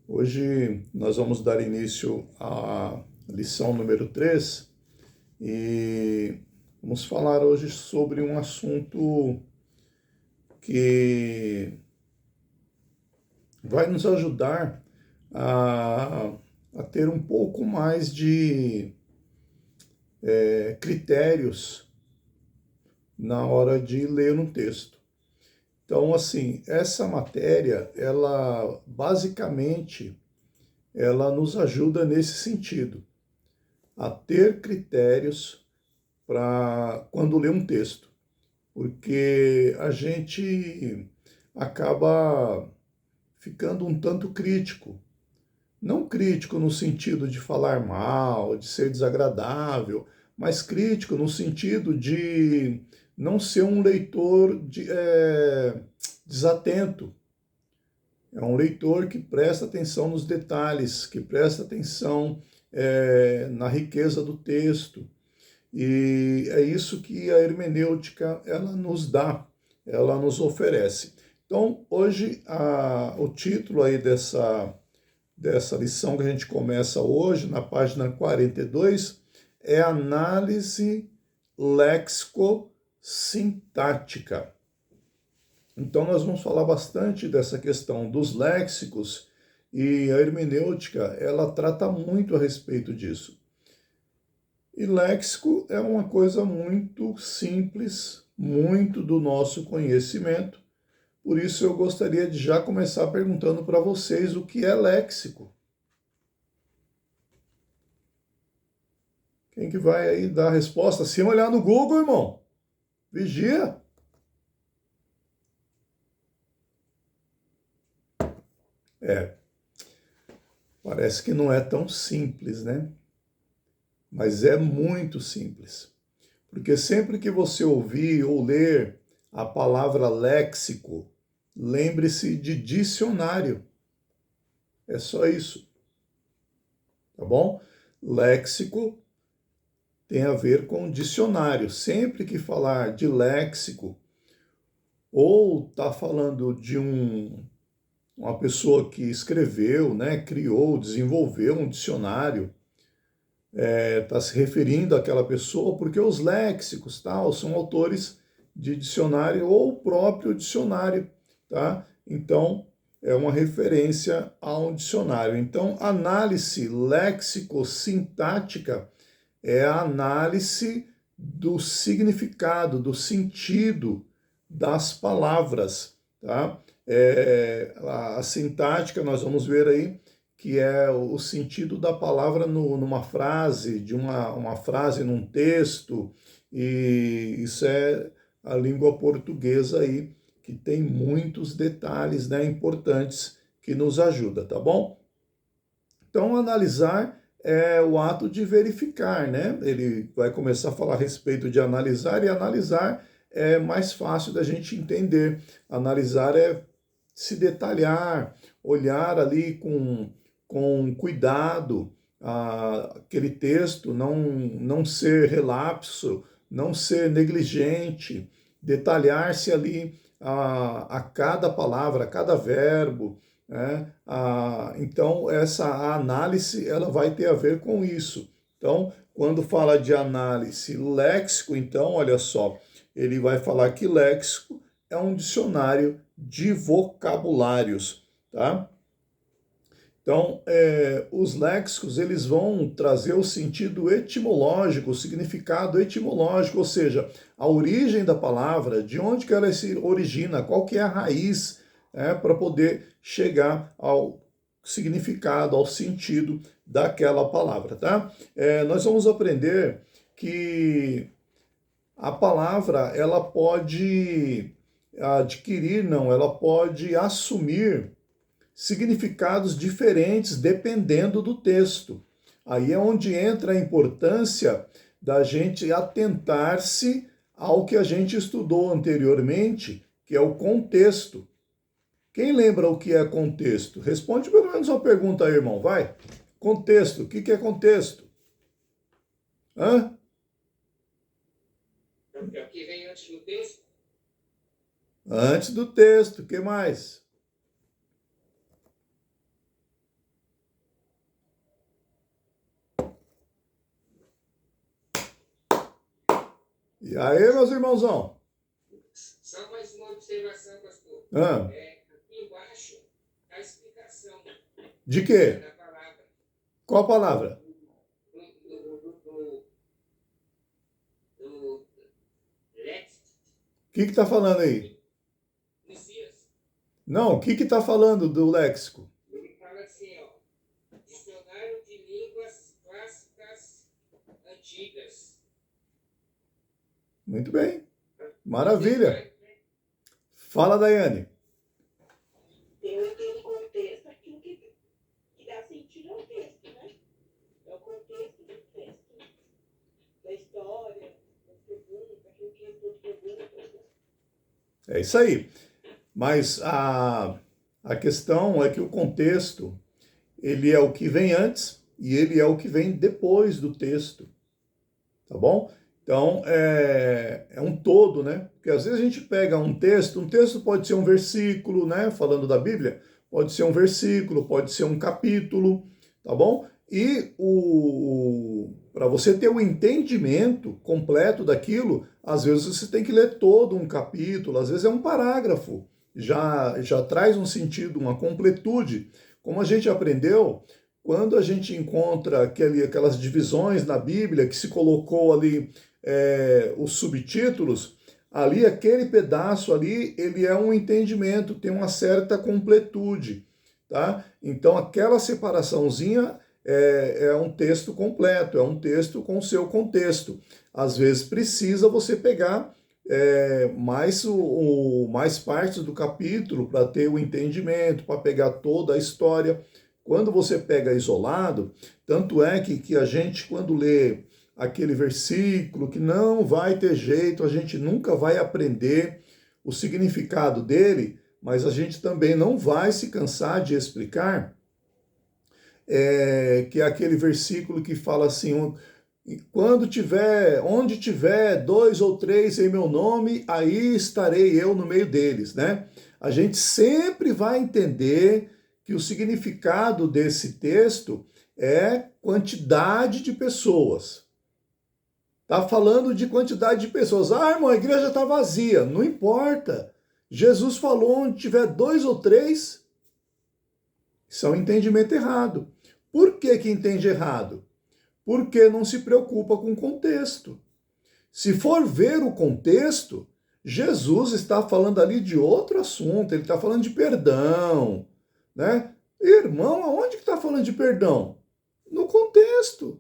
Hoje nós vamos dar início à lição número 3 e vamos falar hoje sobre um assunto que vai nos ajudar a, a ter um pouco mais de critérios na hora de ler um texto. Então, assim, essa matéria, ela basicamente, ela nos ajuda nesse sentido, a ter critérios para quando lê um texto, porque a gente acaba ficando um tanto crítico. Não crítico no sentido de falar mal, de ser desagradável, mas crítico no sentido de não ser um leitor desatento. É um leitor que presta atenção nos detalhes, que presta atenção na riqueza do texto. E é isso que a hermenêutica ela nos dá, ela nos oferece. Então, hoje, o título aí dessa lição que a gente começa hoje, na página 42, é Análise Léxico-Sintática. Então, nós vamos falar bastante dessa questão dos léxicos e a hermenêutica, ela trata muito a respeito disso. E léxico é uma coisa muito simples, muito do nosso conhecimento. Por isso eu gostaria de já começar perguntando para vocês o que é léxico. Quem que vai aí dar a resposta? Sem olhar no Google, irmão. Vigia. Parece que não é tão simples, né? Mas é muito simples. Porque sempre que você ouvir ou ler a palavra léxico, lembre-se de dicionário. É só isso. Tá bom? Léxico tem a ver com dicionário. Sempre que falar de léxico, ou está falando de uma pessoa que escreveu, né, criou, desenvolveu um dicionário, está se referindo àquela pessoa, porque os léxicos tal, são autores de dicionário ou o próprio dicionário. Tá? Então, é uma referência a um dicionário. Então, análise léxico-sintática é a análise do significado, do sentido das palavras. Tá? A sintática, nós vamos ver aí, que é o sentido da palavra numa frase, de uma frase num texto, e isso é a língua portuguesa aí, que tem muitos detalhes, né, importantes que nos ajuda, tá bom? Então, analisar é o ato de verificar, né? Ele vai começar a falar a respeito de analisar, e analisar é mais fácil da gente entender. Analisar é se detalhar, olhar ali com cuidado aquele texto, não ser relapso, não ser negligente, detalhar-se ali a cada palavra, a cada verbo, né? Então, essa análise ela vai ter a ver com isso. Então, quando fala de análise léxico, então, olha só, ele vai falar que léxico é um dicionário de vocabulários, tá? Então, os léxicos eles vão trazer o sentido etimológico, o significado etimológico, ou seja, a origem da palavra, de onde que ela se origina, qual que é a raiz, para poder chegar ao significado, ao sentido daquela palavra, tá? Nós vamos aprender que a palavra ela pode adquirir, não, ela pode assumir significados diferentes dependendo do texto. Aí é onde entra a importância da gente atentar-se ao que a gente estudou anteriormente, que é o contexto. Quem lembra o que é contexto? Responde pelo menos uma pergunta aí, irmão, vai. Contexto, o que é contexto? Hã? É o que vem antes do texto? Antes do texto, o que mais? E aí, meus irmãozão? Só mais uma observação, pastor. Ah, Aqui embaixo, a explicação de quê? da palavra. Qual palavra? Do Lex, O que está falando aí? Messias. Não, o que está falando do léxico? Ele fala assim, ó. Dicionário de línguas clássicas antigas. Muito bem. Maravilha. Fala, Daiane. Tem aquele contexto, aquilo que dá sentido ao texto, né? É o contexto do texto, da história, das perguntas, aquilo que responde perguntas. É isso aí. Mas a questão é que o contexto, ele é o que vem antes e ele é o que vem depois do texto. Tá bom? Então, é um todo, né? Porque às vezes a gente pega um texto pode ser um versículo, né? Falando da Bíblia, pode ser um versículo, pode ser um capítulo, tá bom? E para você ter o entendimento completo daquilo, às vezes você tem que ler todo um capítulo, às vezes é um parágrafo, já traz um sentido, uma completude. Como a gente aprendeu, quando a gente encontra aquelas divisões na Bíblia que se colocou ali os subtítulos, ali aquele pedaço ali, ele é um entendimento, tem uma certa completude, tá? Então aquela separaçãozinha é um texto completo, é um texto com seu contexto. Às vezes precisa você pegar mais partes do capítulo para ter o entendimento, para pegar toda a história. Quando você pega isolado, tanto é que a gente, quando lê aquele versículo, que não vai ter jeito, a gente nunca vai aprender o significado dele, mas a gente também não vai se cansar de explicar, que é aquele versículo que fala assim, onde tiver 2 ou 3 em meu nome, aí estarei eu no meio deles, né? A gente sempre vai entender que o significado desse texto é quantidade de pessoas. Está falando de quantidade de pessoas. Ah, irmão, a igreja está vazia. Não importa. Jesus falou onde tiver 2 ou 3, isso é um entendimento errado. Por que entende errado? Porque não se preocupa com o contexto. Se for ver o contexto, Jesus está falando ali de outro assunto, ele está falando de perdão, né? Irmão, aonde que está falando de perdão? No contexto.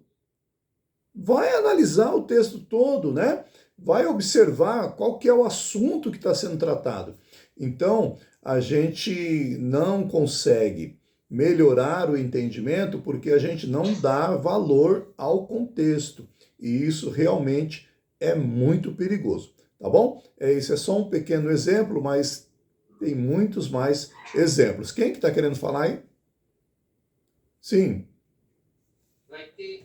Vai analisar o texto todo, né? Vai observar qual que é o assunto que está sendo tratado. Então, a gente não consegue melhorar o entendimento porque a gente não dá valor ao contexto. E isso realmente é muito perigoso, tá bom? Esse é só um pequeno exemplo, mas tem muitos mais exemplos. Quem que está querendo falar aí? Sim. Vai ter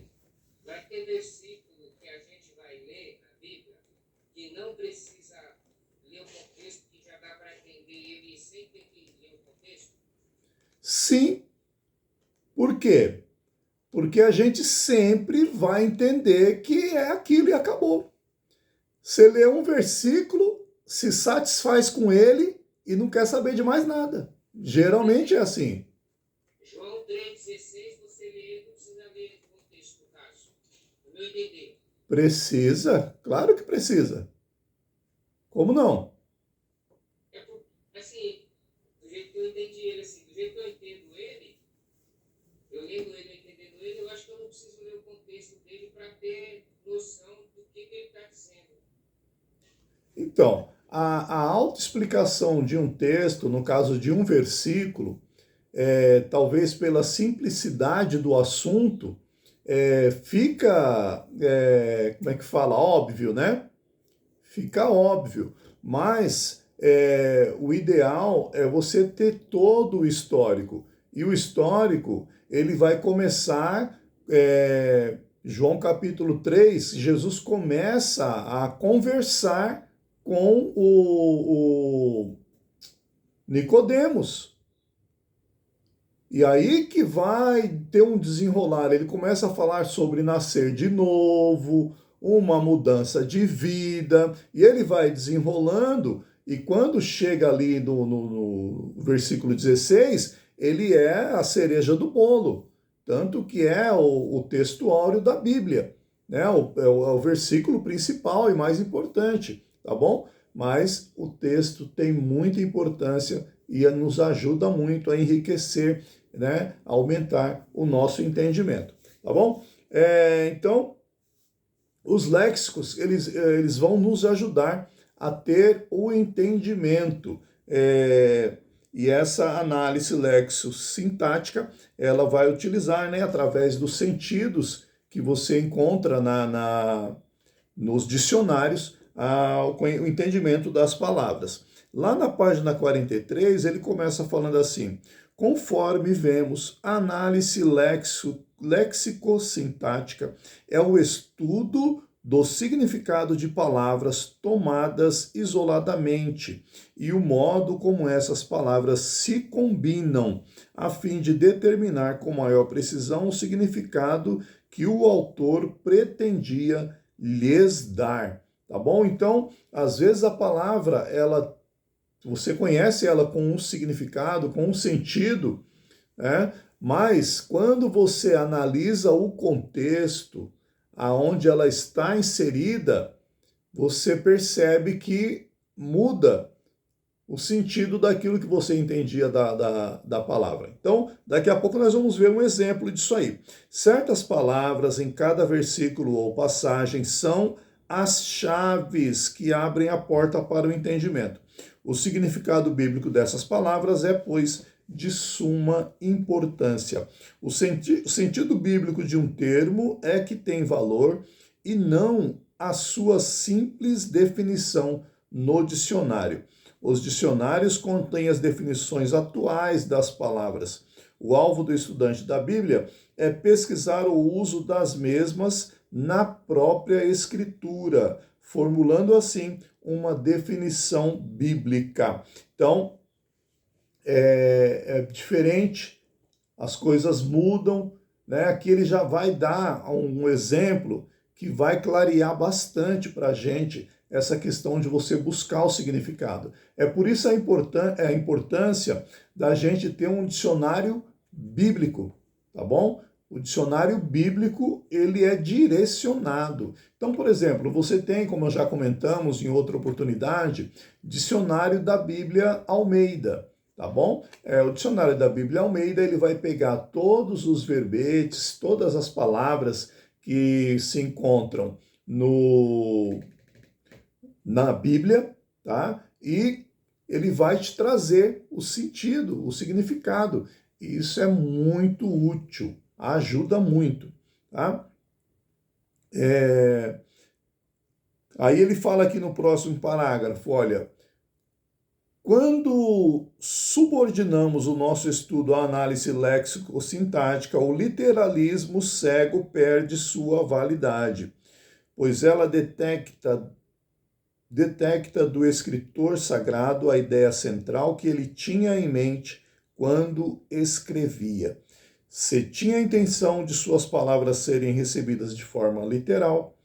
versículo que a gente vai ler na Bíblia que não precisa ler o contexto, que já dá para entender ele sem ter que ler o contexto? Sim. Por quê? Porque a gente sempre vai entender que é aquilo e acabou. Você lê um versículo, se satisfaz com ele e não quer saber de mais nada. Geralmente é assim. João 3,16, você lê, não precisa ler o contexto, no caso. No meu entender. Precisa? Claro que precisa. Como não? Assim, do jeito que eu entendi ele, assim, do jeito que eu entendo ele, eu lendo ele, entendendo ele, eu acho que eu não preciso ler o contexto dele para ter noção do que ele está dizendo. Então, a autoexplicação de um texto, no caso de um versículo, talvez pela simplicidade do assunto, fica, como é que fala? Óbvio, né? Fica óbvio. Mas o ideal é você ter todo o histórico. E o histórico, ele vai começar, João capítulo 3, Jesus começa a conversar com o Nicodemos. E aí que vai ter um desenrolar. Ele começa a falar sobre nascer de novo, uma mudança de vida, e ele vai desenrolando, e quando chega ali no versículo 16, ele é a cereja do bolo, tanto que é o texto áureo da Bíblia, né? É o versículo principal e mais importante, tá bom? Mas o texto tem muita importância e nos ajuda muito a enriquecer, né? A aumentar o nosso entendimento, tá bom? Então, os léxicos, eles vão nos ajudar a ter o entendimento. E essa análise lexo-sintática, ela vai utilizar, né, através dos sentidos que você encontra nos dicionários, o entendimento das palavras. Lá na página 43, ele começa falando assim: conforme vemos, a análise léxico-sintática é o estudo do significado de palavras tomadas isoladamente e o modo como essas palavras se combinam, a fim de determinar com maior precisão o significado que o autor pretendia lhes dar. Tá bom? Então, às vezes a palavra, você conhece ela com um significado, com um sentido, né? Mas quando você analisa o contexto aonde ela está inserida, você percebe que muda o sentido daquilo que você entendia da palavra. Então, daqui a pouco nós vamos ver um exemplo disso aí. Certas palavras em cada versículo ou passagem são as chaves que abrem a porta para o entendimento. O significado bíblico dessas palavras é, pois, de suma importância. O sentido bíblico de um termo é que tem valor e não a sua simples definição no dicionário. Os dicionários contêm as definições atuais das palavras. O alvo do estudante da Bíblia é pesquisar o uso das mesmas na própria Escritura, formulando assim uma definição bíblica. Então, é diferente, as coisas mudam, né? Aqui ele já vai dar um exemplo que vai clarear bastante para a gente essa questão de você buscar o significado. É por isso a importância da gente ter um dicionário bíblico, tá bom? O dicionário bíblico, ele é direcionado. Então, por exemplo, você tem, como já comentamos em outra oportunidade, dicionário da Bíblia Almeida, tá bom? O dicionário da Bíblia Almeida, ele vai pegar todos os verbetes, todas as palavras que se encontram na Bíblia, tá? E ele vai te trazer o sentido, o significado. E isso é muito útil, ajuda muito, tá? Aí ele fala aqui no próximo parágrafo, olha, quando subordinamos o nosso estudo à análise léxico-sintática, o literalismo cego perde sua validade, pois ela detecta do escritor sagrado a ideia central que ele tinha em mente quando escrevia. Se tinha a intenção de suas palavras serem recebidas de forma literal,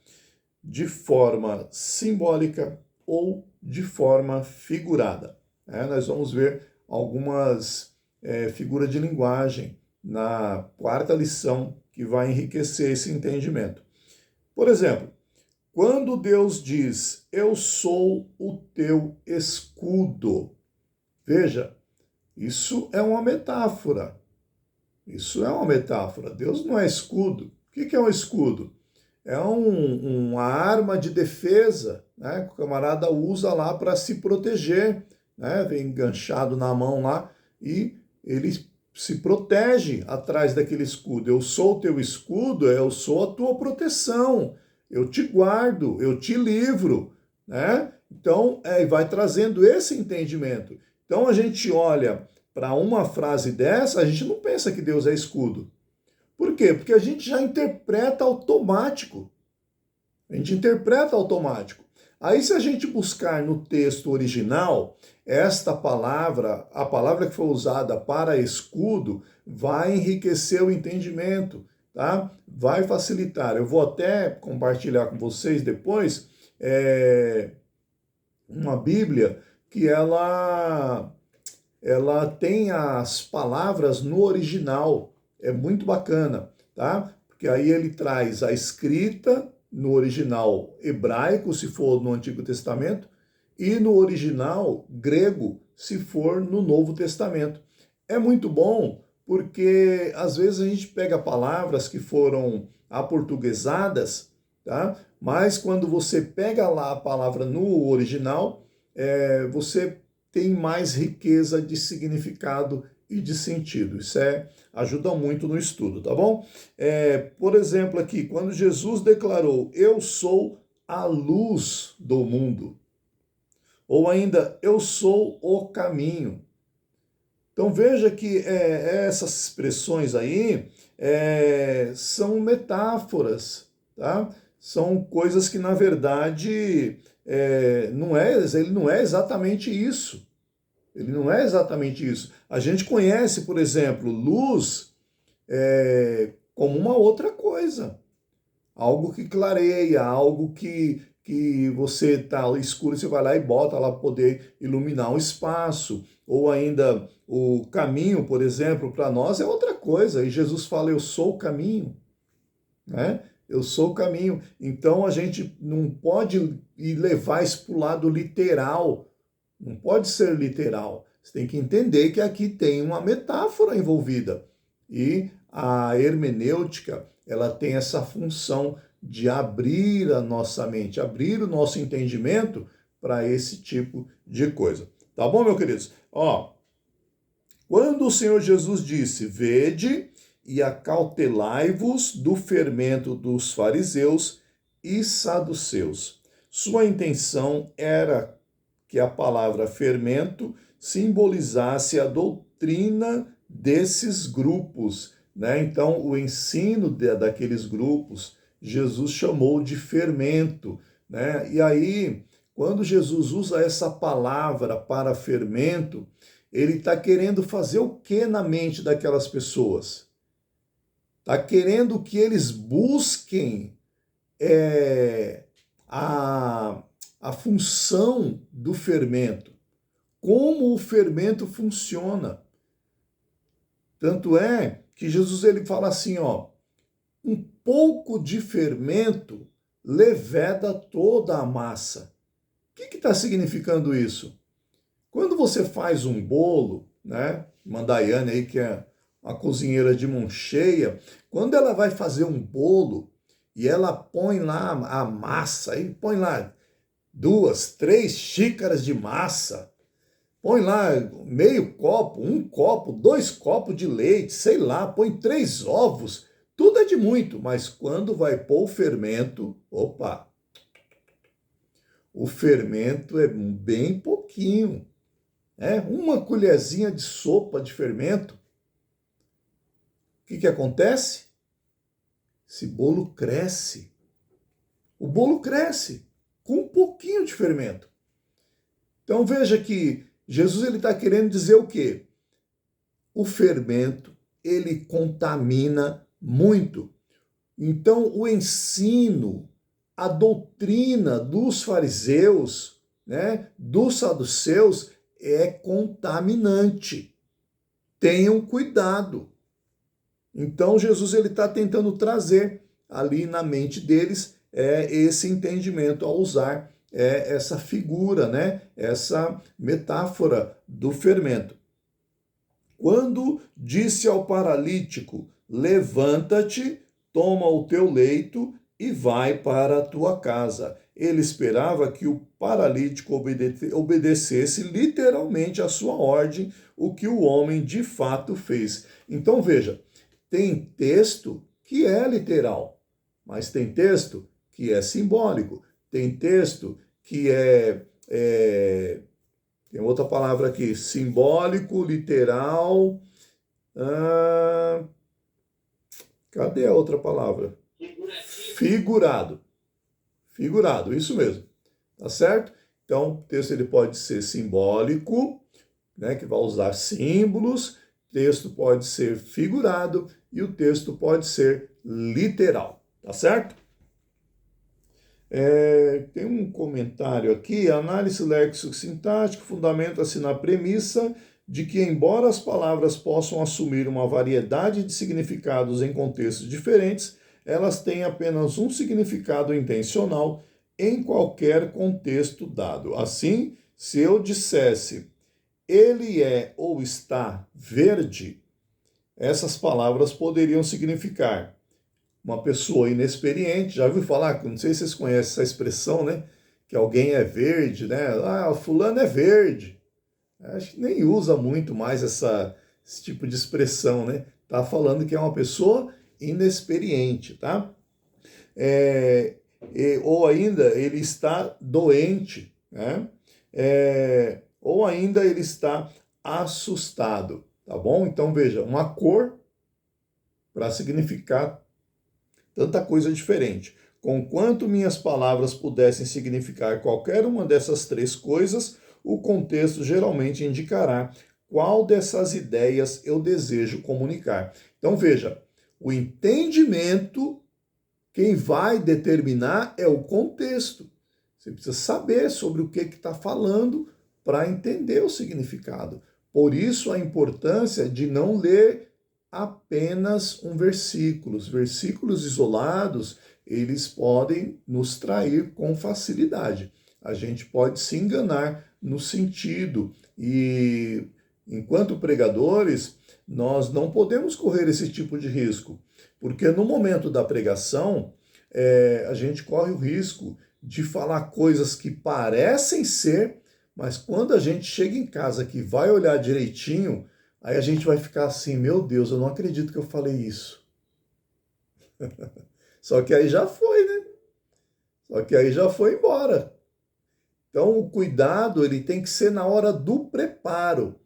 de forma simbólica ou de forma figurada. Nós vamos ver algumas figuras de linguagem na quarta lição que vai enriquecer esse entendimento. Por exemplo, quando Deus diz, eu sou o teu escudo, veja, isso é uma metáfora. Isso é uma metáfora. Deus não é escudo. O que é um escudo? É uma arma de defesa, né, que o camarada usa lá para se proteger, né, vem enganchado na mão lá e ele se protege atrás daquele escudo. Eu sou o teu escudo, eu sou a tua proteção, eu te guardo, eu te livro, né? Então, vai trazendo esse entendimento. Então, a gente olha para uma frase dessa, a gente não pensa que Deus é escudo. Por quê? Porque a gente já interpreta automático. A gente interpreta automático. Aí, se a gente buscar no texto original, esta palavra, a palavra que foi usada para escudo, vai enriquecer o entendimento. tá? Vai facilitar. Eu vou até compartilhar com vocês depois uma Bíblia que ela tem as palavras no original. É muito bacana, tá? Porque aí ele traz a escrita no original hebraico, se for no Antigo Testamento, e no original grego, se for no Novo Testamento. É muito bom porque às vezes a gente pega palavras que foram aportuguesadas, tá? Mas quando você pega lá a palavra no original, você tem mais riqueza de significado e de sentido. Isso ajuda muito no estudo, tá bom? Por exemplo, aqui, quando Jesus declarou, eu sou a luz do mundo, ou ainda, eu sou o caminho. Então veja que essas expressões aí são metáforas, tá? São coisas que, na verdade, ele não é exatamente isso. Ele não é exatamente isso. A gente conhece, por exemplo, luz como uma outra coisa. Algo que clareia, algo que você está escuro, você vai lá e bota lá para poder iluminar um espaço. Ou ainda o caminho, por exemplo, para nós é outra coisa. E Jesus fala, eu sou o caminho, né? Eu sou o caminho. Então a gente não pode ir levar isso para o lado literal. Não pode ser literal. Você tem que entender que aqui tem uma metáfora envolvida. E a hermenêutica, ela tem essa função de abrir a nossa mente, abrir o nosso entendimento para esse tipo de coisa. Tá bom, meus queridos? Quando o Senhor Jesus disse, vede e acautelai-vos do fermento dos fariseus e saduceus. Sua intenção era que a palavra fermento simbolizasse a doutrina desses grupos, né? Então, o ensino daqueles grupos, Jesus chamou de fermento, né? E aí, quando Jesus usa essa palavra para fermento, ele está querendo fazer o que na mente daquelas pessoas? Está querendo que eles busquem a função do fermento, como o fermento funciona. Tanto é que Jesus ele fala assim, um pouco de fermento leveda toda a massa. O que está significando isso? Quando você faz um bolo, né? Mandaiane aí, que é uma cozinheira de mão cheia, quando ela vai fazer um bolo e ela põe lá a massa, e põe lá 2, 3 xícaras de massa, põe lá meio copo, 1 copo, 2 copos de leite, sei lá, põe 3 ovos, tudo é de muito, mas quando vai pôr o fermento, opa, o fermento é bem pouquinho, uma colherzinha de sopa de fermento. O que acontece? Esse bolo cresce. O bolo cresce com um pouquinho de fermento. Então veja que Jesus ele está querendo dizer o quê? O fermento, ele contamina muito. Então o ensino, a doutrina dos fariseus, né, dos saduceus, é contaminante. Tenham cuidado. Então Jesus ele está tentando trazer ali na mente deles esse entendimento ao usar essa figura, né? Essa metáfora do fermento. Quando disse ao paralítico, levanta-te, toma o teu leito e vai para a tua casa. Ele esperava que o paralítico obedecesse literalmente a sua ordem, o que o homem de fato fez. Então veja, tem texto que é literal, mas tem texto que é simbólico, tem texto que tem outra palavra aqui, simbólico, literal. Cadê a outra palavra? Figurado. Figurado, isso mesmo. Tá certo? Então, o texto ele pode ser simbólico, né, que vai usar símbolos, texto pode ser figurado e o texto pode ser literal, tá certo? Tem um comentário aqui: a análise léxico-sintática fundamenta-se na premissa de que, embora as palavras possam assumir uma variedade de significados em contextos diferentes, elas têm apenas um significado intencional em qualquer contexto dado. Assim, se eu dissesse ele é ou está verde, essas palavras poderiam significar uma pessoa inexperiente. Já ouviu falar? Não sei se vocês conhecem essa expressão, né? Que alguém é verde, né? Ah, fulano é verde. Acho que nem usa muito mais esse tipo de expressão, né? Tá falando que é uma pessoa inexperiente, tá? Ou ainda ele está doente, né? Ou ainda ele está assustado, tá bom? Então veja, uma cor para significar tanta coisa diferente. Conquanto minhas palavras pudessem significar qualquer uma dessas três coisas, o contexto geralmente indicará qual dessas ideias eu desejo comunicar. Então veja, o entendimento, quem vai determinar é o contexto. Você precisa saber sobre o que está falando para entender o significado. Por isso a importância de não ler apenas um versículo. Os versículos isolados, eles podem nos trair com facilidade. A gente pode se enganar no sentido, e enquanto pregadores, nós não podemos correr esse tipo de risco, porque no momento da pregação, a gente corre o risco de falar coisas que parecem ser, mas quando a gente chega em casa que vai olhar direitinho, aí a gente vai ficar assim: meu Deus, eu não acredito que eu falei isso. Só que aí já foi, né? Só que aí já foi embora. Então o cuidado, ele tem que ser na hora do preparo.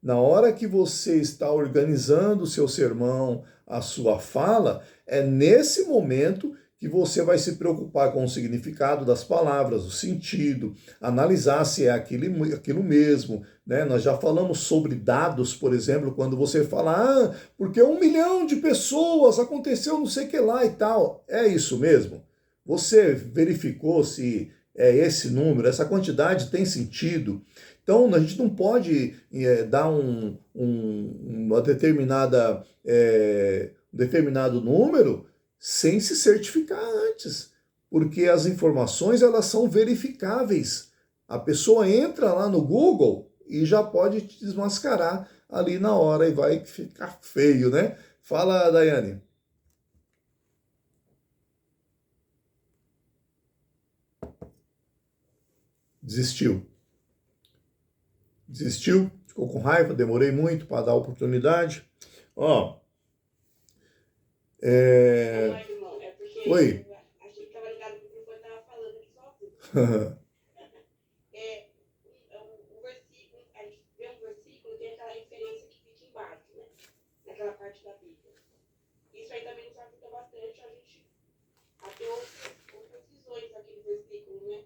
Na hora que você está organizando o seu sermão, a sua fala, é nesse momento que você vai se preocupar com o significado das palavras, o sentido, analisar se é aquilo mesmo, né? Nós já falamos sobre dados, por exemplo, quando você fala, porque 1 milhão de pessoas aconteceu não sei o que lá e tal. É isso mesmo? Você verificou se é esse número, essa quantidade tem sentido? Então, a gente não pode dar uma determinado número sem se certificar antes, porque as informações, elas são verificáveis. A pessoa entra lá no Google e já pode te desmascarar ali na hora e vai ficar feio, né? Fala, Daiane. Desistiu. Ficou com raiva, demorei muito para dar oportunidade. Ó. Irmão, é porque Oi. eu achei que estava ligado porque o microfone estava falando aqui sozinho. O versículo, a gente vê um versículo, tem aquela referência que fica embaixo, né? Naquela parte da Bíblia. Isso aí também nos ajuda bastante a gente a ter outras visões daquele versículo, né?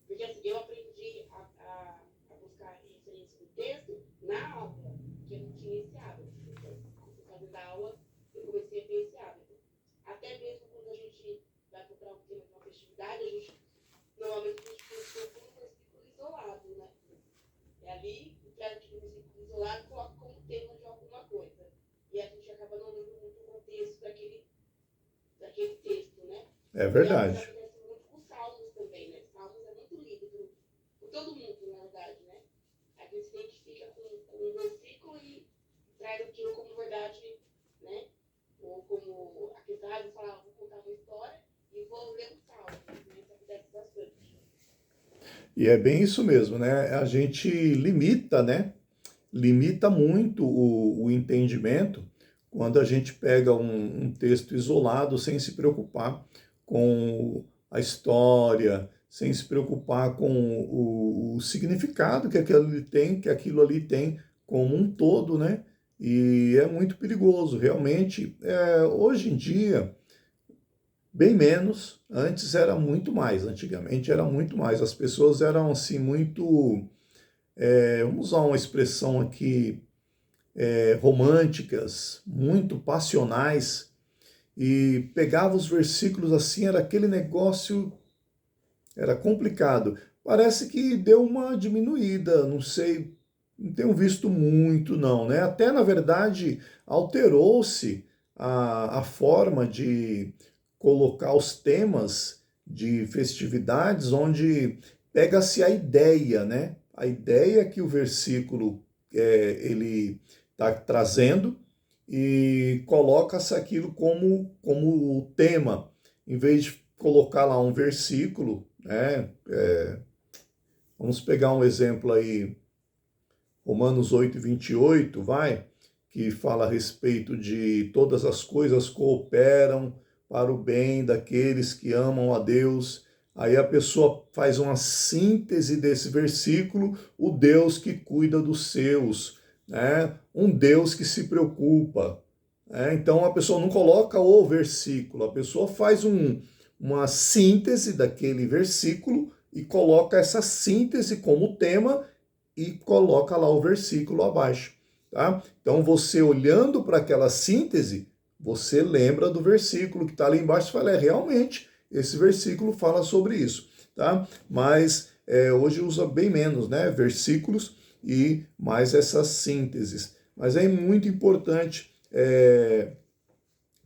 Porque assim, eu aprendi a buscar referência do texto na aula, que eu não tinha esse hábito. Então, por causa da aula, eu comecei a ter esse hábito. Até mesmo quando a gente vai procurar um tema de uma festividade, normalmente a gente procura um versículo isolado, né? É ali, traz aquele versículo isolado, coloca como tema de alguma coisa. E a gente acaba não lendo muito o contexto daquele texto, né? É verdade. E acontece muito com Salmos também, né? Salmos é muito lido por todo mundo, na verdade, né? A gente se identifica com um versículo e traz aquilo como verdade, né? Ou como a questão, vou contar uma história e vou ler um salmo, né? Isso acontece bastante. E é bem isso mesmo, né? A gente limita, né? Limita muito o entendimento quando a gente pega um texto isolado sem se preocupar com a história, sem se preocupar com o significado que aquilo ali tem como um todo, né? E é muito perigoso, realmente. Hoje em dia, bem menos, antes era muito mais, antigamente era muito mais. As pessoas eram assim muito, vamos usar uma expressão aqui românticas, muito passionais, e pegava os versículos assim, era aquele negócio, era complicado. Parece que deu uma diminuída, não sei, não tenho visto muito não, né? Até, na verdade, alterou-se a forma de colocar os temas de festividades, onde pega-se a ideia, né? A ideia que o versículo ele está trazendo e coloca-se aquilo como tema, em vez de colocar lá um versículo, né? Vamos pegar um exemplo aí, Romanos 8:28, vai, que fala a respeito de todas as coisas cooperam para o bem daqueles que amam a Deus. Aí a pessoa faz uma síntese desse versículo, o Deus que cuida dos seus, né? Um Deus que se preocupa. Então a pessoa não coloca o versículo, a pessoa faz uma síntese daquele versículo e coloca essa síntese como tema e coloca lá o versículo abaixo, tá? Então você olhando para aquela síntese, você lembra do versículo que está ali embaixo e fala, realmente, esse versículo fala sobre isso, tá? Mas hoje usa bem menos, né? Versículos e mais essas sínteses. Mas é muito importante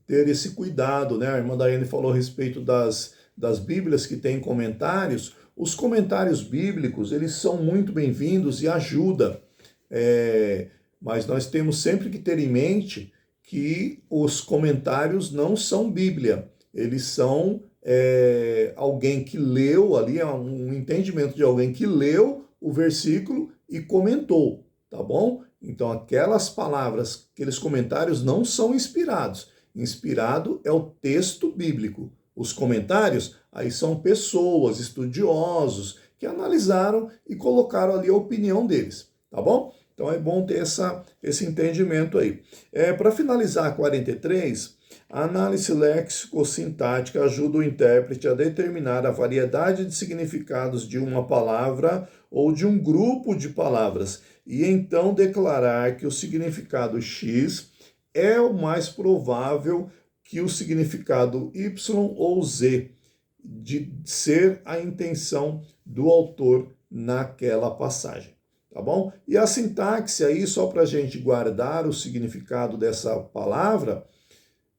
ter esse cuidado, né? A irmã Daiane falou a respeito das Bíblias que têm comentários. Os comentários bíblicos, eles são muito bem-vindos e ajudam. Mas nós temos sempre que ter em mente que os comentários não são Bíblia. Eles são alguém que leu ali, um entendimento de alguém que leu o versículo e comentou, tá bom? Então aquelas palavras, aqueles comentários não são inspirados. Inspirado é o texto bíblico. Os comentários, aí são pessoas, estudiosos, que analisaram e colocaram ali a opinião deles, tá bom? Então é bom ter esse entendimento aí. Para finalizar a 43, a análise léxico-sintática ajuda o intérprete a determinar a variedade de significados de uma palavra ou de um grupo de palavras, e então declarar que o significado X é o mais provável que o significado Y ou Z, de ser a intenção do autor naquela passagem, tá bom? E a sintaxe aí, só para a gente guardar o significado dessa palavra,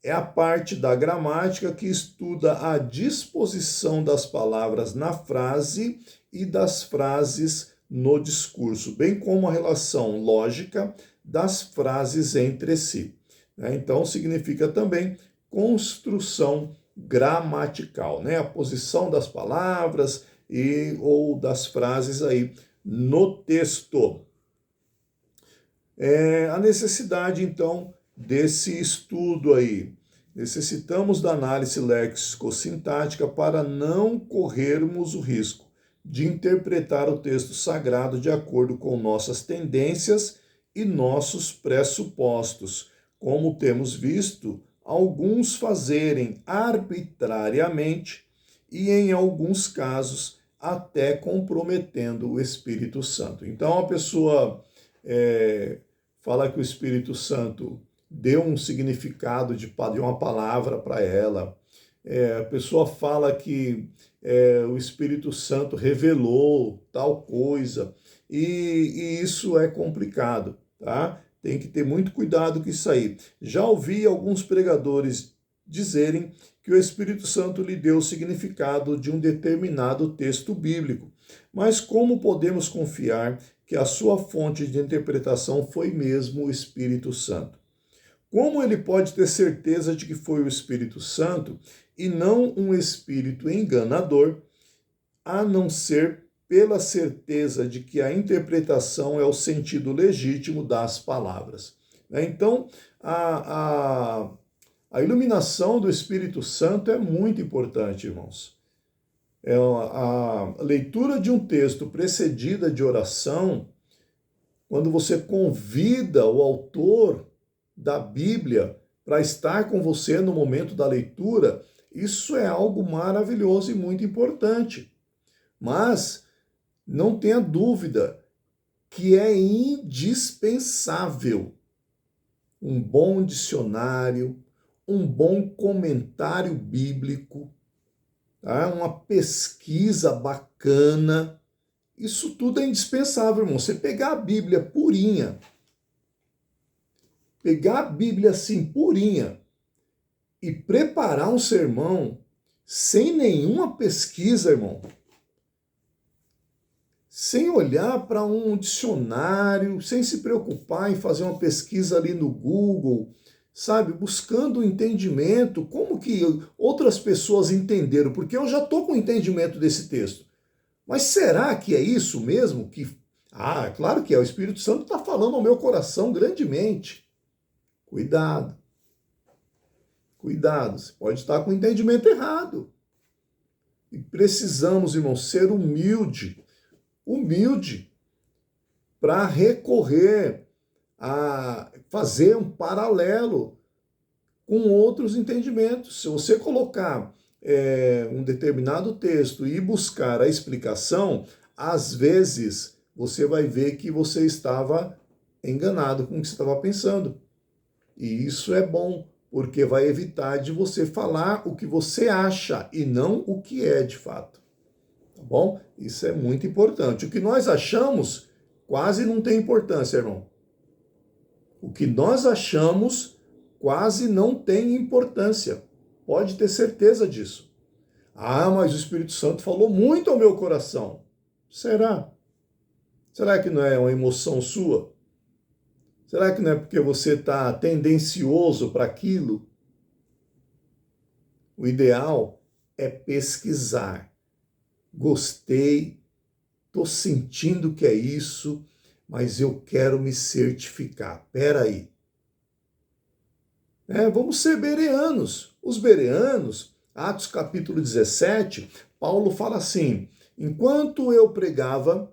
é a parte da gramática que estuda a disposição das palavras na frase e das frases no discurso, bem como a relação lógica das frases entre si. Então, significa também construção gramatical, né? A posição das palavras ou das frases aí no texto. A necessidade, então, desse estudo aí. Necessitamos da análise léxico-sintática para não corrermos o risco de interpretar o texto sagrado de acordo com nossas tendências e nossos pressupostos, como temos visto alguns fazerem arbitrariamente e, em alguns casos, até comprometendo o Espírito Santo. Então, a pessoa fala que o Espírito Santo deu um significado de uma palavra para ela. A pessoa fala que o Espírito Santo revelou tal coisa, e isso é complicado, tá? Tem que ter muito cuidado com isso aí. Já ouvi alguns pregadores dizerem que o Espírito Santo lhe deu o significado de um determinado texto bíblico. Mas como podemos confiar que a sua fonte de interpretação foi mesmo o Espírito Santo? Como ele pode ter certeza de que foi o Espírito Santo e não um espírito enganador, a não ser pela certeza de que a interpretação é o sentido legítimo das palavras? Então, a iluminação do Espírito Santo é muito importante, irmãos. A leitura de um texto precedida de oração, quando você convida o autor da Bíblia para estar com você no momento da leitura, isso é algo maravilhoso e muito importante. Mas não tenha dúvida que é indispensável um bom dicionário, um bom comentário bíblico, tá? Uma pesquisa bacana. Isso tudo é indispensável, irmão. Você pegar a Bíblia purinha, pegar a Bíblia assim purinha e preparar um sermão sem nenhuma pesquisa, irmão, sem olhar para um dicionário, sem se preocupar em fazer uma pesquisa ali no Google, sabe, buscando o entendimento, como que outras pessoas entenderam, porque eu já estou com o entendimento desse texto. Mas será que é isso mesmo? Claro que é, o Espírito Santo está falando ao meu coração grandemente. Cuidado. Cuidado, você pode estar com o entendimento errado. E precisamos, irmão, ser humilde para recorrer a fazer um paralelo com outros entendimentos. Se você colocar um determinado texto e buscar a explicação, às vezes você vai ver que você estava enganado com o que você estava pensando. E isso é bom, porque vai evitar de você falar o que você acha e não o que é de fato. Tá bom? Isso é muito importante. O que nós achamos quase não tem importância, irmão. O que nós achamos quase não tem importância. Pode ter certeza disso. Mas o Espírito Santo falou muito ao meu coração. Será? Será que não é uma emoção sua? Será que não é porque você está tendencioso para aquilo? O ideal é pesquisar. Gostei, estou sentindo que é isso, mas eu quero me certificar. Espera aí. Vamos ser bereanos. Os bereanos, Atos capítulo 17, Paulo fala assim: enquanto eu pregava,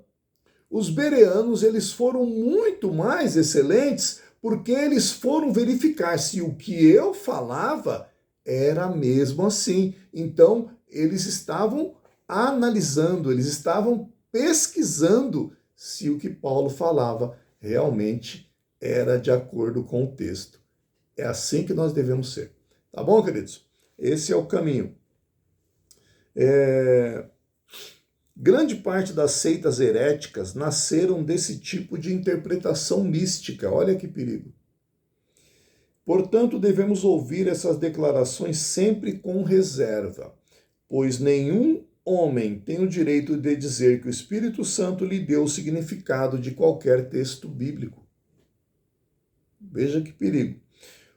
os bereanos eles foram muito mais excelentes porque eles foram verificar se o que eu falava era mesmo assim. Então, eles estavam analisando, eles estavam pesquisando se o que Paulo falava realmente era de acordo com o texto. É assim que nós devemos ser. Tá bom, queridos? Esse é o caminho. Grande parte das seitas heréticas nasceram desse tipo de interpretação mística. Olha que perigo. Portanto, devemos ouvir essas declarações sempre com reserva, pois nenhum homem tem o direito de dizer que o Espírito Santo lhe deu o significado de qualquer texto bíblico. Veja que perigo.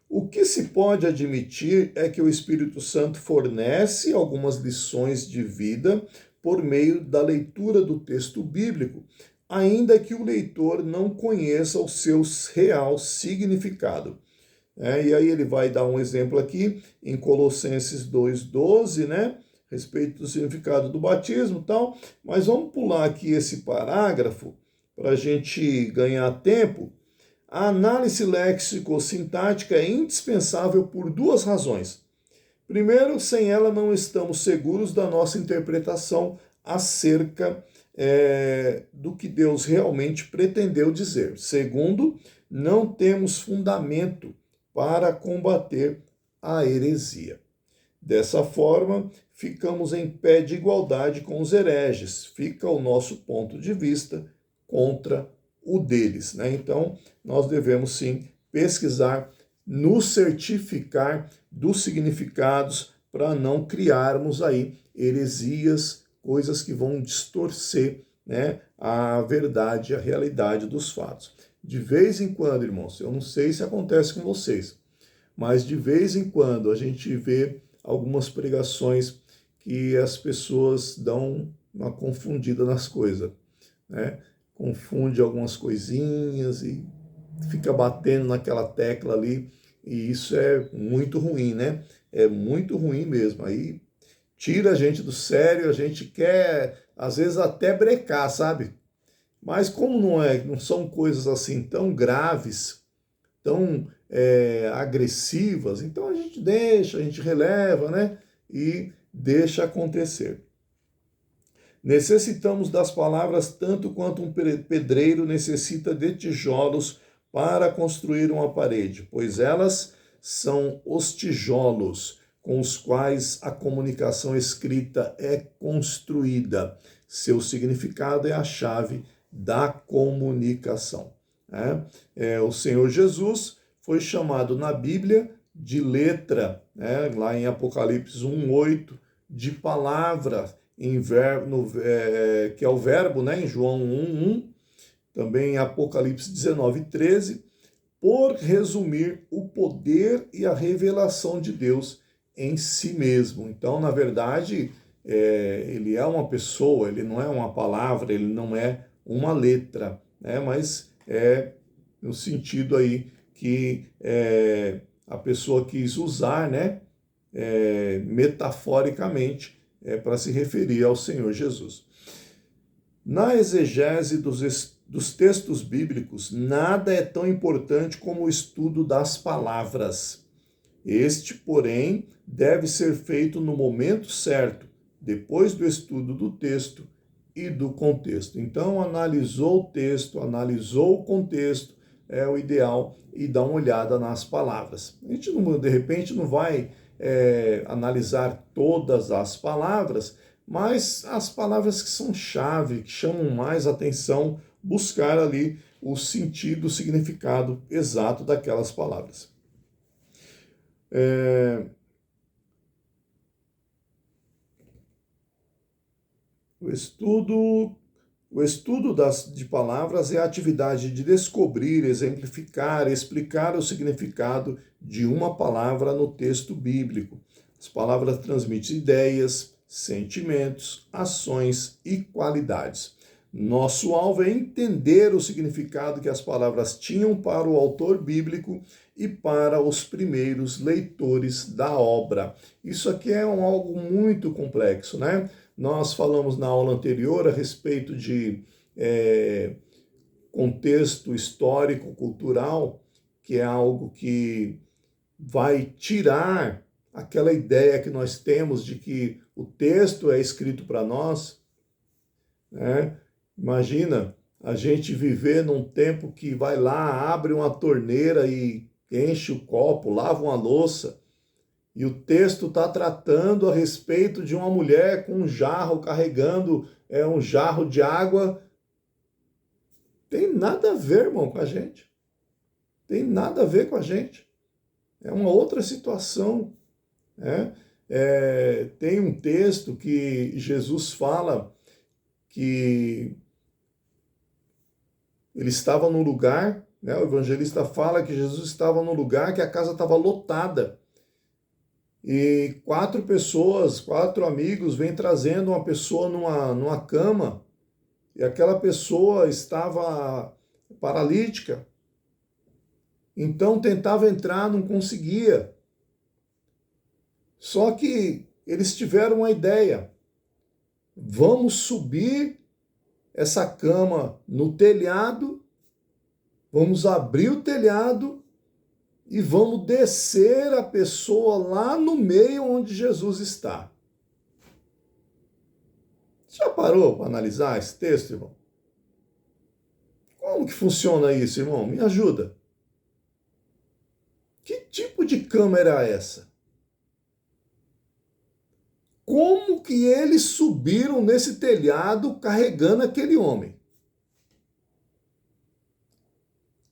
O que se pode admitir é que o Espírito Santo fornece algumas lições de vida por meio da leitura do texto bíblico, ainda que o leitor não conheça o seu real significado. E aí ele vai dar um exemplo aqui em Colossenses 2,12, né? Respeito do significado do batismo e tal. Mas vamos pular aqui esse parágrafo para a gente ganhar tempo. A análise léxico-sintática é indispensável por duas razões. Primeiro, sem ela não estamos seguros da nossa interpretação acerca do que Deus realmente pretendeu dizer. Segundo, não temos fundamento para combater a heresia. Dessa forma, ficamos em pé de igualdade com os hereges. Fica o nosso ponto de vista contra o deles, né? Então, nós devemos sim pesquisar, nos certificar dos significados para não criarmos aí heresias, coisas que vão distorcer, né, a verdade, a realidade dos fatos. De vez em quando, irmãos, eu não sei se acontece com vocês, mas de vez em quando a gente vê algumas pregações que as pessoas dão uma confundida nas coisas, né? Confunde algumas coisinhas e fica batendo naquela tecla ali, e isso é muito ruim, né? É muito ruim mesmo. Aí tira a gente do sério, a gente quer, às vezes, até brecar, sabe? Mas como não são coisas assim tão graves, tão agressivas, então a gente deixa, a gente releva, né? E deixa acontecer. Necessitamos das palavras tanto quanto um pedreiro necessita de tijolos para construir uma parede, pois elas são os tijolos com os quais a comunicação escrita é construída. Seu significado é a chave da comunicação. O Senhor Jesus foi chamado na Bíblia de letra, lá em Apocalipse 1:8, de palavra, que é o verbo, em João 1:1, também em Apocalipse 19:13, por resumir o poder e a revelação de Deus em si mesmo. Então, na verdade, ele é uma pessoa, ele não é uma palavra, ele não é uma letra, mas é no sentido aí que a pessoa quis usar, metaforicamente, para se referir ao Senhor Jesus. Na exegese dos textos bíblicos, nada é tão importante como o estudo das palavras. Este, porém, deve ser feito no momento certo, depois do estudo do texto e do contexto. Então, analisou o texto, analisou o contexto, é o ideal, e dá uma olhada nas palavras. A gente, de repente, não vai analisar todas as palavras, mas as palavras que são chave, que chamam mais atenção, buscar ali o sentido, o significado exato daquelas palavras. O estudo de palavras é a atividade de descobrir, exemplificar, explicar o significado de uma palavra no texto bíblico. As palavras transmitem ideias, sentimentos, ações e qualidades. Nosso alvo é entender o significado que as palavras tinham para o autor bíblico e para os primeiros leitores da obra. Isso aqui é algo muito complexo, Nós falamos na aula anterior a respeito de contexto histórico, cultural, que é algo que vai tirar aquela ideia que nós temos de que o texto é escrito para nós. Imagina a gente viver num tempo que vai lá, abre uma torneira e enche o copo, lava uma louça, e o texto está tratando a respeito de uma mulher com um jarro, carregando um jarro de água. Tem nada a ver, irmão, com a gente. Tem nada a ver com a gente. É uma outra situação. Tem um texto que Jesus fala que ele estava num lugar, o evangelista fala que Jesus estava num lugar que a casa estava lotada. E 4 amigos, vêm trazendo uma pessoa numa cama, e aquela pessoa estava paralítica. Então tentava entrar, não conseguia. Só que eles tiveram uma ideia. Vamos subir essa cama no telhado, vamos abrir o telhado e vamos descer a pessoa lá no meio onde Jesus está. Você já parou para analisar esse texto, irmão? Como que funciona isso, irmão? Me ajuda. Que tipo de cama era essa? Como que eles subiram nesse telhado carregando aquele homem?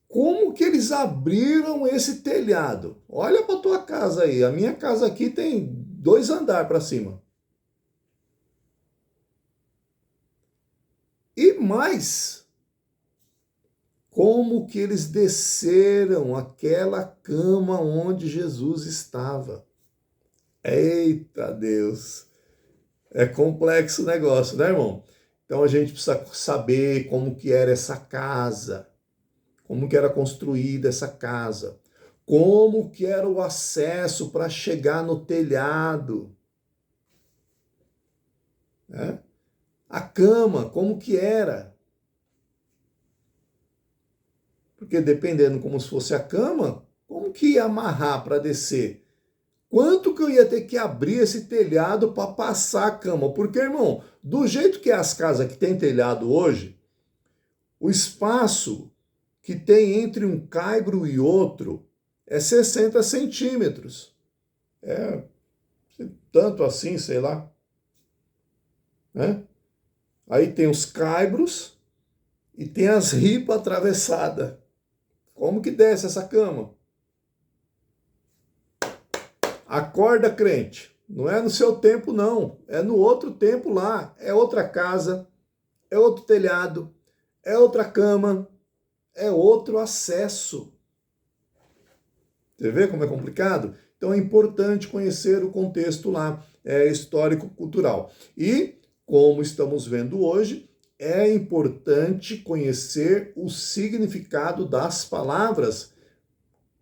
Como que eles abriram esse telhado? Olha para a tua casa aí. A minha casa aqui tem 2 andares para cima. E mais, como que eles desceram aquela cama onde Jesus estava? Eita Deus! É complexo o negócio, irmão? Então a gente precisa saber como que era essa casa. Como que era construída essa casa, como que era o acesso para chegar no telhado, A cama, como que era? Porque dependendo como se fosse a cama, como que ia amarrar para descer? Quanto que eu ia ter que abrir esse telhado para passar a cama? Porque, irmão, do jeito que é as casas que tem telhado hoje, o espaço que tem entre um caibro e outro é 60 centímetros. É tanto assim, sei lá. Né? Aí tem os caibros e tem as ripas atravessadas. Como que desce essa cama? Acorda, crente. Não é no seu tempo, não. É no outro tempo lá. É outra casa, é outro telhado, é outra cama, é outro acesso. Você vê como é complicado? Então é importante conhecer o contexto lá histórico-cultural. E, como estamos vendo hoje, é importante conhecer o significado das palavras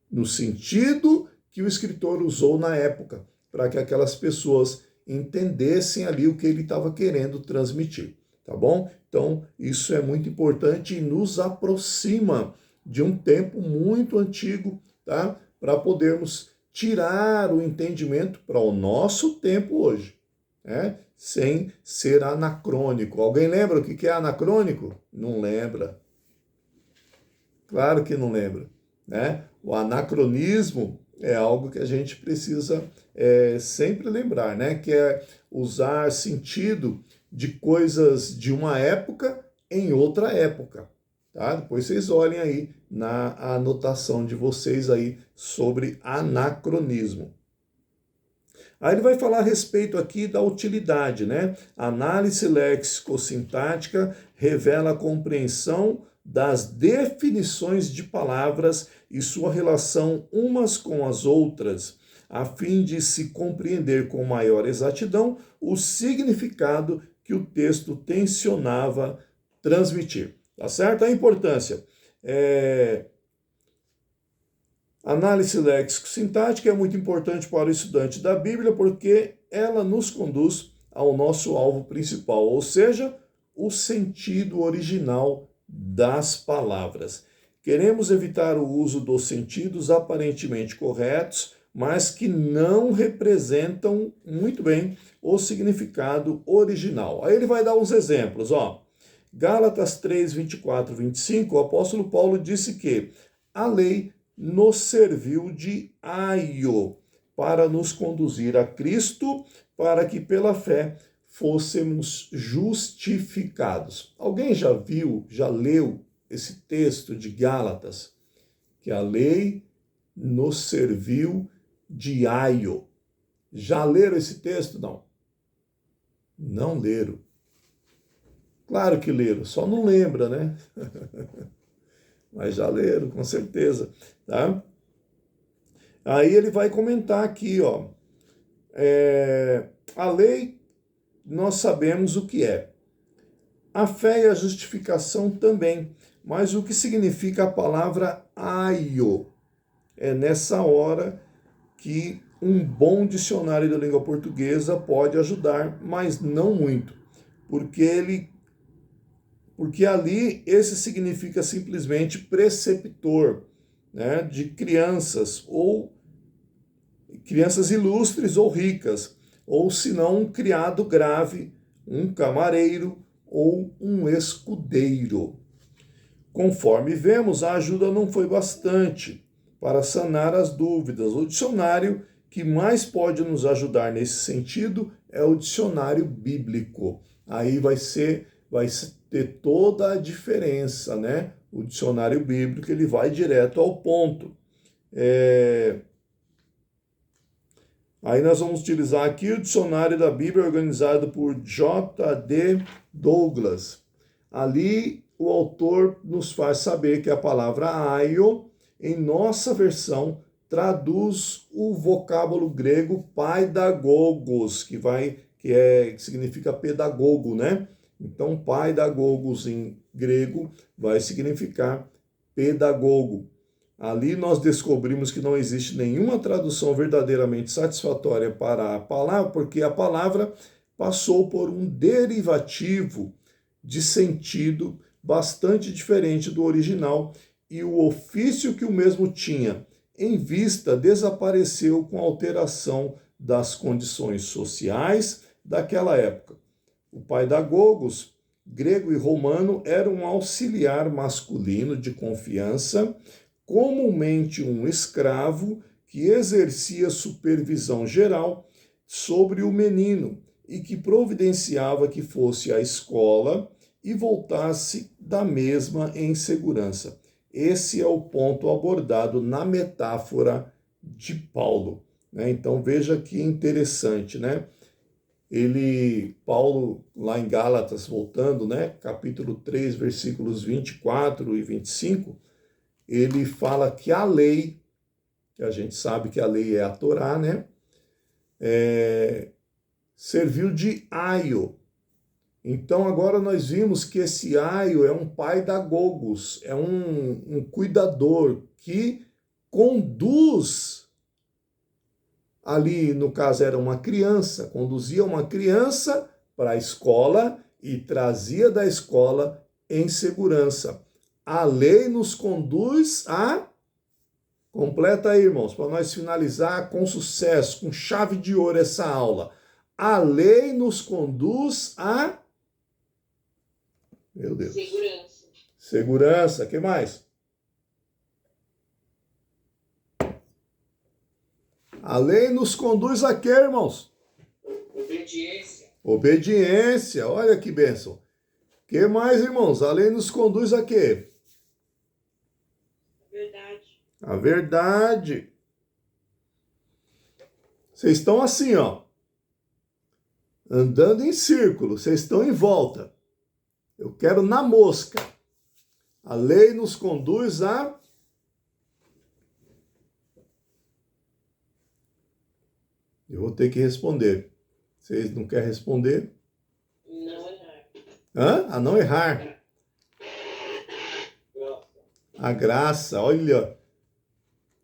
no sentido que o escritor usou na época, para que aquelas pessoas entendessem ali o que ele estava querendo transmitir, tá bom? Então, isso é muito importante e nos aproxima de um tempo muito antigo, tá? Para podermos tirar o entendimento para o nosso tempo hoje, né? Sem ser anacrônico. Alguém lembra o que é anacrônico? Não lembra. Claro que não lembra, né? O anacronismo é algo que a gente precisa sempre lembrar, né? Que é usar sentido de coisas de uma época em outra época, tá? Depois vocês olhem aí na anotação de vocês aí sobre anacronismo. Aí ele vai falar a respeito aqui da utilidade, né? A análise léxico-sintática revela a compreensão das definições de palavras e sua relação umas com as outras, a fim de se compreender com maior exatidão o significado que o texto tensionava transmitir. Tá certo? A importância. Análise léxico-sintática é muito importante para o estudante da Bíblia porque ela nos conduz ao nosso alvo principal, ou seja, o sentido original das palavras. Queremos evitar o uso dos sentidos aparentemente corretos, mas que não representam muito bem o significado original. Aí ele vai dar uns exemplos, ó. Gálatas 3, 24, 25, o apóstolo Paulo disse que a lei nos serviu de aio para nos conduzir a Cristo, para que pela fé fôssemos justificados. Alguém já viu, já leu esse texto de Gálatas? Que a lei nos serviu de aio. Já leram esse texto? Não. Não leram. Claro que leram, só não lembra, né? Mas já leram, com certeza, tá? Aí ele vai comentar aqui, ó. A lei, nós sabemos o que é. A fé e a justificação também. Mas o que significa a palavra aio? É nessa hora que um bom dicionário da língua portuguesa pode ajudar, mas não muito, porque ali esse significa simplesmente preceptor, né, de crianças, ou crianças ilustres ou ricas, ou se não um criado grave, um camareiro ou um escudeiro. Conforme vemos, a ajuda não foi bastante para sanar as dúvidas. O dicionário que mais pode nos ajudar nesse sentido é o dicionário bíblico. Aí vai ter toda a diferença, né? O dicionário bíblico, ele vai direto ao ponto. Aí nós vamos utilizar aqui o dicionário da Bíblia organizado por J.D. Douglas. Ali o autor nos faz saber que a palavra aio, em nossa versão, traduz o vocábulo grego paidagogos, que significa pedagogo, né? Então, paidagogos em grego vai significar pedagogo. Ali nós descobrimos que não existe nenhuma tradução verdadeiramente satisfatória para a palavra, porque a palavra passou por um derivativo de sentido bastante diferente do original, e o ofício que o mesmo tinha em vista desapareceu com a alteração das condições sociais daquela época. O paidagogos grego e romano, era um auxiliar masculino de confiança, comumente um escravo que exercia supervisão geral sobre o menino e que providenciava que fosse à escola e voltasse da mesma em segurança. Esse é o ponto abordado na metáfora de Paulo, né? Então veja que interessante, né? Paulo, lá em Gálatas, voltando, né? Capítulo 3, versículos 24 e 25, ele fala que a lei, que a gente sabe que a lei é a Torá, né? Serviu de aio. Então agora nós vimos que esse aio é um paidagogos, é um cuidador que conduz, ali no caso era uma criança, conduzia uma criança para a escola e trazia da escola em segurança. A lei nos conduz a... Completa aí, irmãos, para nós finalizar com sucesso, com chave de ouro essa aula. A lei nos conduz a... Meu Deus. Segurança. Segurança. O que mais? A lei nos conduz a quê, irmãos? Obediência. Obediência. Olha que bênção. O que mais, irmãos? A lei nos conduz a quê? Verdade. A verdade. Vocês estão assim, ó. Andando em círculo. Vocês estão em volta. Eu quero na mosca. A lei nos conduz a... Eu vou ter que responder. Vocês não querem responder? Não errar. Hã? A não errar. A graça, olha.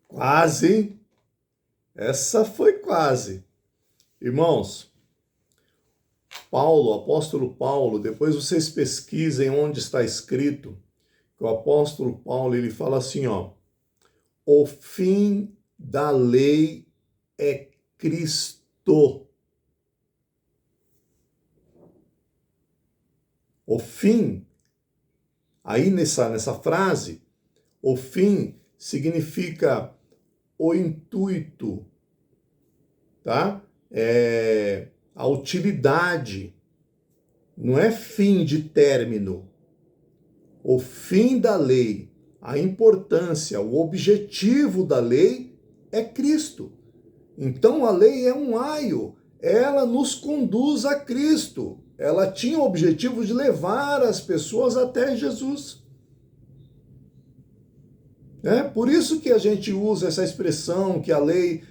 Quase, hein? Essa foi quase. Irmãos, Paulo, o apóstolo Paulo, depois vocês pesquisem onde está escrito, que o apóstolo Paulo, ele fala assim, ó, o fim da lei é Cristo. O fim, aí nessa frase, o fim significa o intuito, tá? A utilidade, não é fim de término. O fim da lei, a importância, o objetivo da lei é Cristo. Então a lei é um aio, ela nos conduz a Cristo. Ela tinha o objetivo de levar as pessoas até Jesus. Por isso que a gente usa essa expressão que a lei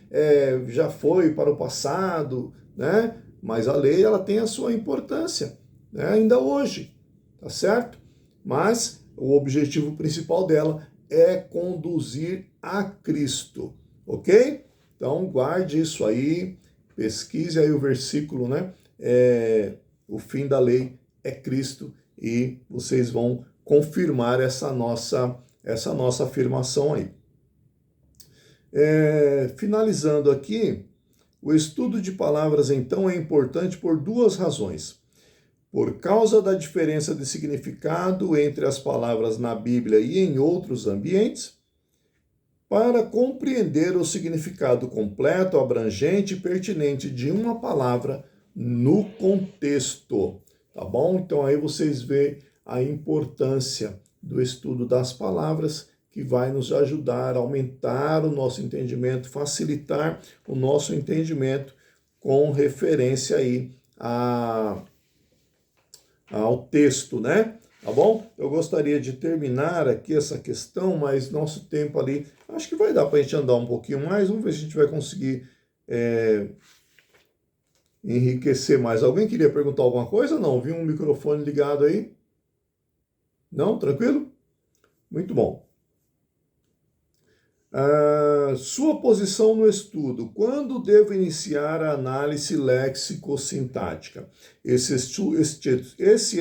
já foi para o passado, né? Mas a lei ela tem a sua importância, né? Ainda hoje, tá certo? Mas o objetivo principal dela é conduzir a Cristo, ok? Então guarde isso aí, pesquise aí o versículo, né? O fim da lei é Cristo e vocês vão confirmar essa nossa afirmação aí. Finalizando aqui, o estudo de palavras, então, é importante por duas razões. Por causa da diferença de significado entre as palavras na Bíblia e em outros ambientes, para compreender o significado completo, abrangente e pertinente de uma palavra no contexto, tá bom? Então aí vocês veem a importância do estudo das palavras, que vai nos ajudar a aumentar o nosso entendimento, facilitar o nosso entendimento com referência aí ao texto, né? Tá bom? Eu gostaria de terminar aqui essa questão, mas nosso tempo ali, acho que vai dar para a gente andar um pouquinho mais, vamos ver se a gente vai conseguir enriquecer mais. Alguém queria perguntar alguma coisa? Não? Vi um microfone ligado aí? Não? Tranquilo? Muito bom. Sua posição no estudo. Quando devo iniciar a análise léxico-sintática? Esse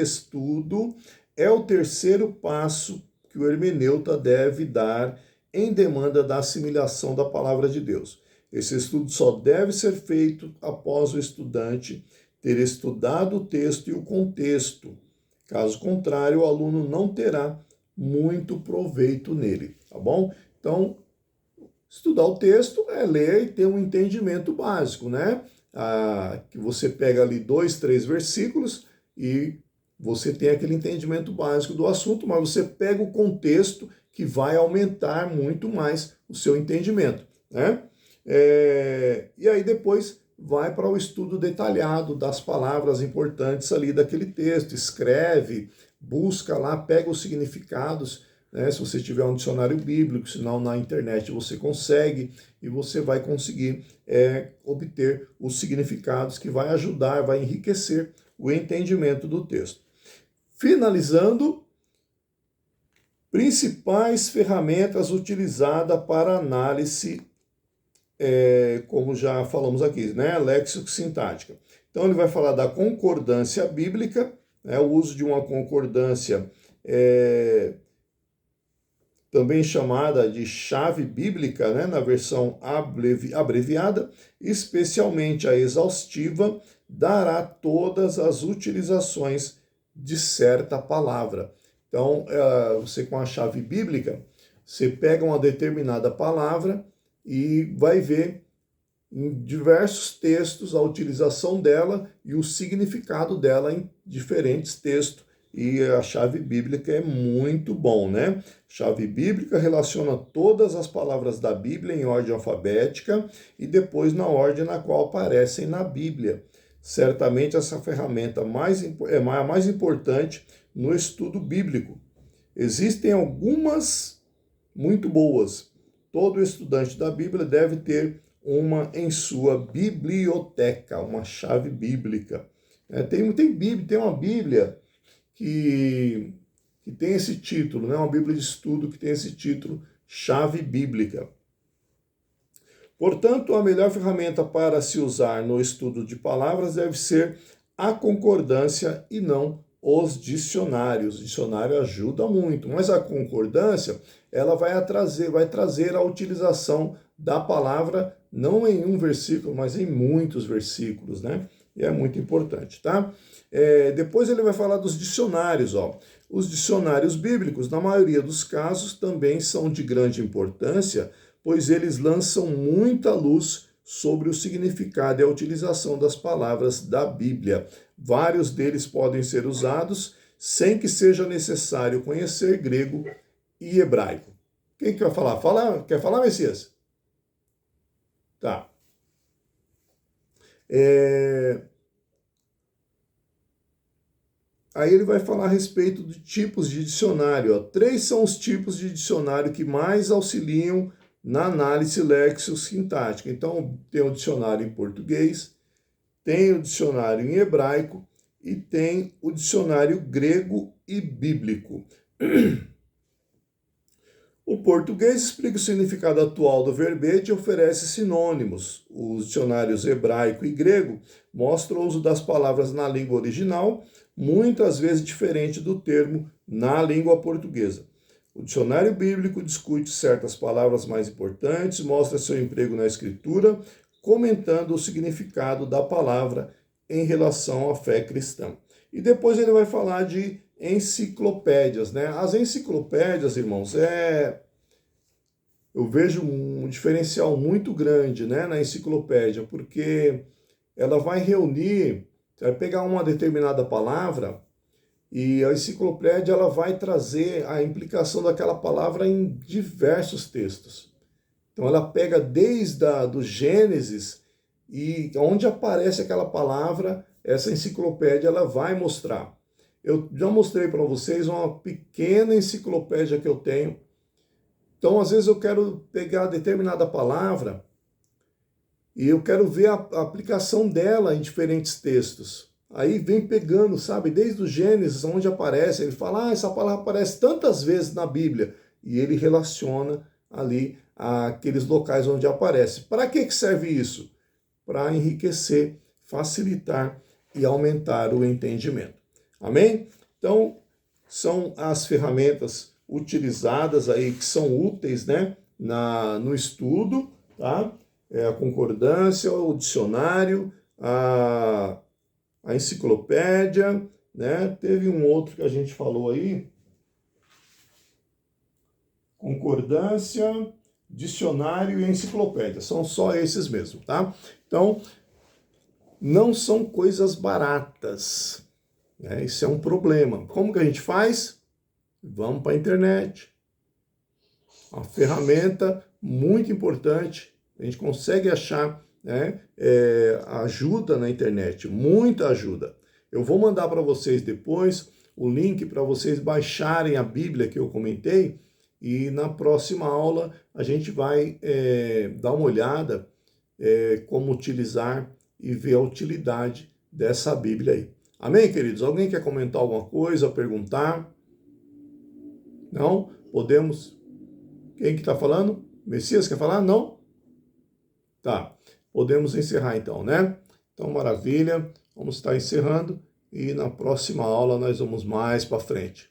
estudo é o terceiro passo que o hermeneuta deve dar em demanda da assimilação da palavra de Deus. Esse estudo só deve ser feito após o estudante ter estudado o texto e o contexto, Caso contrário, o aluno não terá muito proveito nele, tá bom? Então, estudar o texto é ler e ter um entendimento básico, né? Que você pega ali 2, 3 versículos e você tem aquele entendimento básico do assunto, mas você pega o contexto que vai aumentar muito mais o seu entendimento, né? E aí depois vai para o estudo detalhado das palavras importantes ali daquele texto, escreve, busca lá, pega os significados, né? Se você tiver um dicionário bíblico, senão na internet você consegue, e você vai conseguir obter os significados que vai ajudar, vai enriquecer o entendimento do texto. Finalizando, principais ferramentas utilizadas para análise, como já falamos aqui, né? Léxico-sintática. Então ele vai falar da concordância bíblica, né? O uso de uma concordância também chamada de chave bíblica, né? Na versão abreviada, especialmente a exaustiva, dará todas as utilizações de certa palavra. Então, você com a chave bíblica, você pega uma determinada palavra e vai ver em diversos textos a utilização dela e o significado dela em diferentes textos. E a chave bíblica é muito bom, né? Chave bíblica relaciona todas as palavras da Bíblia em ordem alfabética e depois na ordem na qual aparecem na Bíblia. Certamente essa ferramenta é a mais importante no estudo bíblico. Existem algumas muito boas. Todo estudante da Bíblia deve ter uma em sua biblioteca, uma chave bíblica. Tem uma Bíblia que tem esse título, né? Uma Bíblia de estudo que tem esse título, chave bíblica. Portanto, a melhor ferramenta para se usar no estudo de palavras deve ser a concordância e não os dicionários. O dicionário ajuda muito, mas a concordância ela vai trazer a utilização da palavra não em um versículo, mas em muitos versículos, né? E é muito importante, tá? Depois ele vai falar dos dicionários, ó. Os dicionários bíblicos, na maioria dos casos, também são de grande importância, pois eles lançam muita luz sobre o significado e a utilização das palavras da Bíblia. Vários deles podem ser usados sem que seja necessário conhecer grego e hebraico. Quem que vai falar? Quer falar, Messias? Tá. Aí ele vai falar a respeito de tipos de dicionário. Ó. 3 são os tipos de dicionário que mais auxiliam na análise léxico-sintática. Então, tem o dicionário em português, tem o dicionário em hebraico e tem o dicionário grego e bíblico. O português explica o significado atual do verbete e oferece sinônimos. Os dicionários hebraico e grego mostram o uso das palavras na língua original, muitas vezes diferente do termo na língua portuguesa. O dicionário bíblico discute certas palavras mais importantes, mostra seu emprego na escritura, comentando o significado da palavra em relação à fé cristã. E depois ele vai falar de enciclopédias, né? As enciclopédias, irmãos, eu vejo um diferencial muito grande, né, na enciclopédia, porque ela vai reunir, vai pegar uma determinada palavra e a enciclopédia ela vai trazer a implicação daquela palavra em diversos textos. Então ela pega desde do Gênesis e onde aparece aquela palavra, essa enciclopédia ela vai mostrar. Eu já mostrei para vocês uma pequena enciclopédia que eu tenho. Então, às vezes eu quero pegar determinada palavra e eu quero ver a aplicação dela em diferentes textos. Aí vem pegando, sabe, desde o Gênesis, onde aparece, ele fala, essa palavra aparece tantas vezes na Bíblia, e ele relaciona ali aqueles locais onde aparece. Para que serve isso? Para enriquecer, facilitar e aumentar o entendimento. Amém? Então, são as ferramentas utilizadas aí, que são úteis, né, no estudo, tá? A concordância, o dicionário, a enciclopédia, né? Teve um outro que a gente falou aí, concordância, dicionário e enciclopédia. São só esses mesmo, tá? Então, não são coisas baratas, né? Isso é um problema. Como que a gente faz? Vamos para a internet. Uma ferramenta muito importante. A gente consegue achar, né, ajuda na internet, muita ajuda. Eu vou mandar para vocês depois o link para vocês baixarem a Bíblia que eu comentei, e na próxima aula a gente vai dar uma olhada como utilizar e ver a utilidade dessa Bíblia aí. Amém, queridos? Alguém quer comentar alguma coisa, perguntar? Não? Podemos... Quem que está falando? Messias quer falar? Não? Tá. Podemos encerrar então, né? Então, maravilha. Vamos estar encerrando e na próxima aula nós vamos mais para frente.